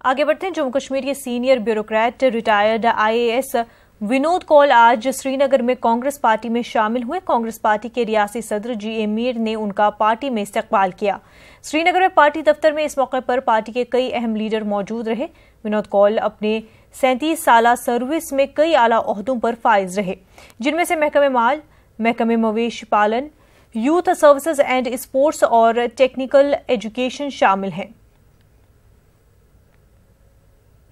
آگے بڑھتے ہیں۔ جموں کشمیر کے senior bureaucrat retired IAS Vinod Kaul آج سری نگر میں کانگریس پارٹی میں شامل ہوئے۔ کانگریس پارٹی کے ریاستی صدر GA میر نے ان کا پارٹی میں استقبال کیا۔ سری نگر میں پارٹی دفتر میں اس موقع پر پارٹی کے کئی اہم لیڈر موجود رہے۔ ونود کول اپنے 37 سالہ سروس میں کئی اعلیٰ عہدوں پر فائز رہے، جن میں سے محکمہ مال، محکمہ مویشی پالن، یوتھ سروسز اینڈ اسپورٹس اور ٹیکنیکل ایجوکیشن شامل ہیں۔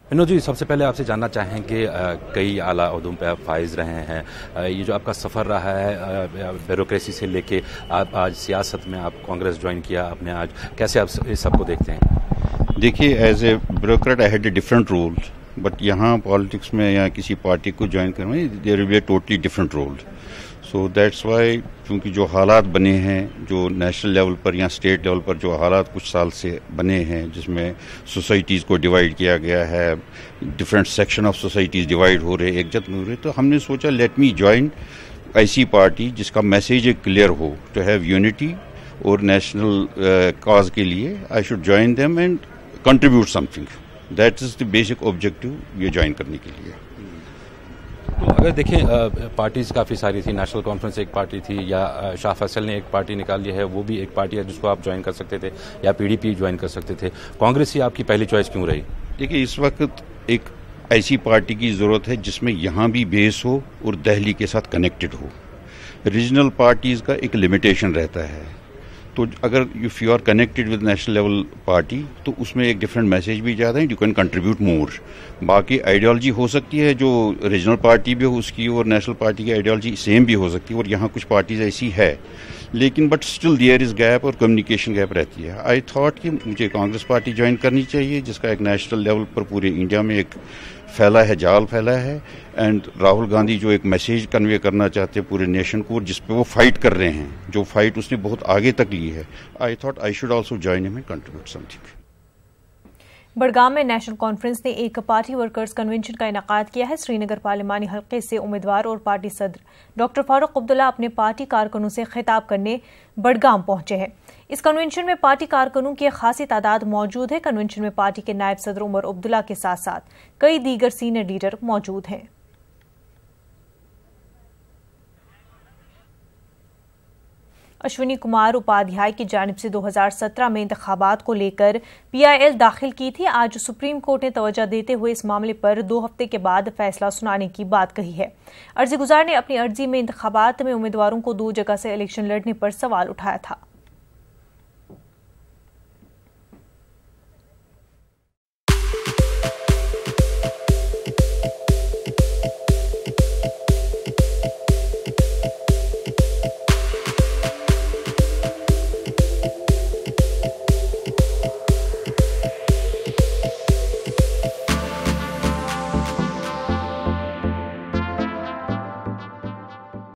ونود جی، سب سے پہلے آپ سے جاننا چاہیں کہ کئی اعلیٰ عہدوں پہ آپ فائز رہے ہیں، یہ جو آپ کا سفر رہا ہے بیوروکریسی سے لے کے آپ آج سیاست میں آپ کانگریس جوائن کیا آپ نے، آج کیسے آپ اس سب کو دیکھتے ہیں؟ دیکھیے، as a bureaucrat I had a different role, but یہاں پالیٹکس میں یا کسی پارٹی کو جوائن کرنا there will be a totally different role. So that's why, چونکہ جو حالات بنے ہیں، جو نیشنل لیول پر یا اسٹیٹ لیول پر جو حالات کچھ سال سے بنے ہیں، جس میں سوسائٹیز کو ڈیوائڈ کیا گیا ہے، different section of societies divide ہو رہے، ایک جت ہو رہے، تو ہم نے سوچا لیٹ می جوائن ایسی پارٹی جس کا میسیج ایک کلیئر ہو، ٹو ہیو یونٹی اور نیشنل کاز کے لیے I should join them and contribute something. That is the basic objective یہ جوائن کرنے کے لیے۔ تو اگر دیکھیں پارٹیز کافی ساری تھی، نیشنل کانفرنس ایک پارٹی تھی، یا شاہ فیصل نے ایک پارٹی نکال لی ہے، وہ بھی ایک پارٹی ہے جس کو آپ جوائن کر سکتے تھے، یا PDP جوائن کر سکتے تھے، کانگریس ہی آپ کی پہلی چوائس کیوں رہی؟ دیکھیے، اس وقت ایک ایسی پارٹی کی ضرورت ہے جس میں یہاں بھی بیس ہو اور دہلی کے ساتھ کنیکٹڈ ہو۔ ریجنل پارٹیز کا ایک لمیٹیشن رہتا ہے، تو اگر if you are connected with national level party تو اس میں ایک ڈفرینٹ میسیج بھی جاتا ہے، یو کین کنٹریبیوٹ مور۔ باقی آئیڈیالوجی ہو سکتی ہے جو ریجنل پارٹی بھی ہو اس کی، اور نیشنل پارٹی کی آئیڈیالوجی سیم بھی ہو سکتی ہے، اور یہاں کچھ پارٹیز ایسی ہے، لیکن but still there is gap اور کمیونیکیشن گیپ رہتی ہے۔ آئی تھاٹ کہ مجھے کانگریس پارٹی جوائن کرنی چاہیے جس کا ایک نیشنل لیول پر پورے انڈیا میں ایک پھیلا ہے، جال پھیلا ہے، اینڈ راہل گاندھی جو ایک میسیج کنوے کرنا چاہتے ہیں پورے نیشن کو، جس پہ وہ فائٹ کر رہے ہیں، جو فائٹ اس نے بہت آگے تک لی ہے، I thought I should also join them and contribute something. Budgam میں نیشنل کانفرنس نے ایک پارٹی ورکرز کنونشن کا انعقاد کیا ہے۔ سری نگر پارلیمانی حلقے سے امیدوار اور پارٹی صدر ڈاکٹر فاروق عبداللہ اپنے پارٹی کارکنوں سے خطاب کرنے بڑگام پہنچے ہیں۔ اس کنونشن میں پارٹی کارکنوں کی خاصی تعداد موجود ہے۔ کنونشن میں پارٹی کے نائب صدر عمر عبداللہ کے ساتھ ساتھ کئی دیگر سینئر لیڈر موجود ہیں۔ اشونی کمار اپادھیائے کی جانب سے 2017 میں انتخابات کو لے کر PIL داخل کی تھی۔ آج سپریم کورٹ نے توجہ دیتے ہوئے اس معاملے پر 2 ہفتے کے بعد فیصلہ سنانے کی بات کہی ہے۔ عرضی گزار نے اپنی عرضی میں انتخابات میں امیدواروں کو 2 جگہ سے الیکشن لڑنے پر سوال اٹھایا تھا۔